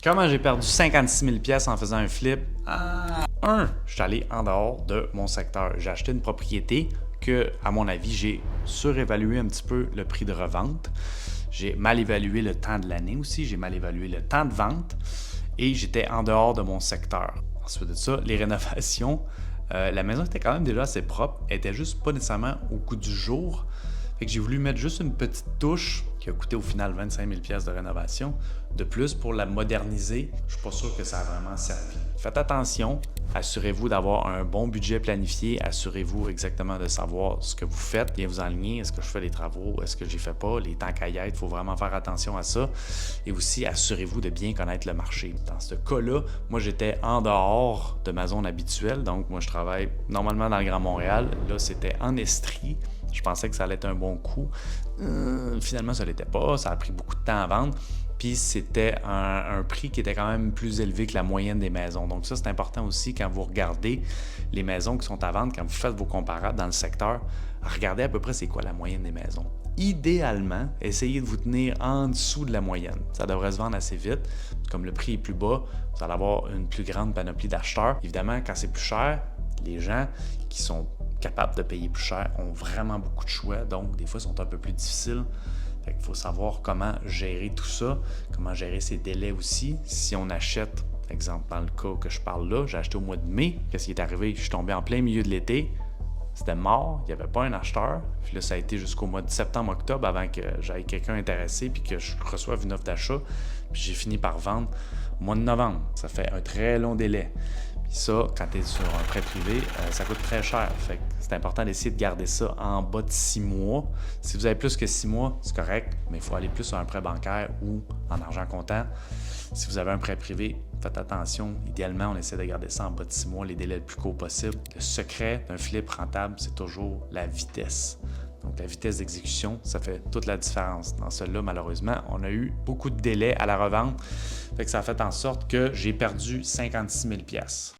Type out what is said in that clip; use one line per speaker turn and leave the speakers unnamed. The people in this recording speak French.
Comment j'ai perdu 56 000 en faisant un flip? Je suis allé en dehors de mon secteur. J'ai acheté une propriété que, à mon avis, j'ai surévalué un petit peu le prix de revente. J'ai mal évalué le temps de l'année aussi. J'ai mal évalué le temps de vente et j'étais en dehors de mon secteur. Ensuite de ça, les rénovations. La maison était quand même déjà assez propre. Elle était juste pas nécessairement au goût du jour. Fait que j'ai voulu mettre juste une petite touche qui a coûté au final 25 000 de rénovation de plus pour la moderniser. Je suis pas sûr que ça a vraiment servi. Faites attention, assurez-vous d'avoir un bon budget planifié, assurez-vous exactement de savoir ce que vous faites, bien vous aligner, est-ce que je fais les travaux, est-ce que je les fais pas, les temps qu'à y être, il faut vraiment faire attention à ça. Et aussi, assurez-vous de bien connaître le marché. Dans ce cas-là, moi j'étais en dehors de ma zone habituelle, donc moi je travaille normalement dans le Grand Montréal, là c'était en Estrie. Je pensais que ça allait être un bon coup. Finalement, ça ne l'était pas. Ça a pris beaucoup de temps à vendre. Puis c'était un prix qui était quand même plus élevé que la moyenne des maisons. Donc ça, c'est important aussi quand vous regardez les maisons qui sont à vendre, quand vous faites vos comparables dans le secteur, regardez à peu près c'est quoi la moyenne des maisons. Idéalement, essayez de vous tenir en dessous de la moyenne. Ça devrait se vendre assez vite. Comme le prix est plus bas, vous allez avoir une plus grande panoplie d'acheteurs. Évidemment, quand c'est plus cher, les gens qui sont capables de payer plus cher ont vraiment beaucoup de choix, donc des fois, ils sont un peu plus difficiles. Fait qu'il faut savoir comment gérer tout ça, comment gérer ses délais aussi. Si on achète, par exemple, dans le cas que je parle là, j'ai acheté au mois de mai, qu'est-ce qui est arrivé? Je suis tombé en plein milieu de l'été, c'était mort, il n'y avait pas un acheteur. Puis là, ça a été jusqu'au mois de septembre-octobre avant que j'aille quelqu'un intéressé puis que je reçoive une offre d'achat. Puis j'ai fini par vendre au mois de novembre. Ça fait un très long délai. Puis ça, quand tu es sur un prêt privé, ça coûte très cher. Fait que c'est important d'essayer de garder ça en bas de 6 mois. Si vous avez plus que 6 mois, c'est correct, mais il faut aller plus sur un prêt bancaire ou en argent comptant. Si vous avez un prêt privé, faites attention. Idéalement, on essaie de garder ça en bas de 6 mois, les délais le plus court possible. Le secret d'un flip rentable, c'est toujours la vitesse. Donc, la vitesse d'exécution, ça fait toute la différence. Dans celui-là, malheureusement, on a eu beaucoup de délais à la revente. Fait que ça a fait en sorte que j'ai perdu 56 000 $.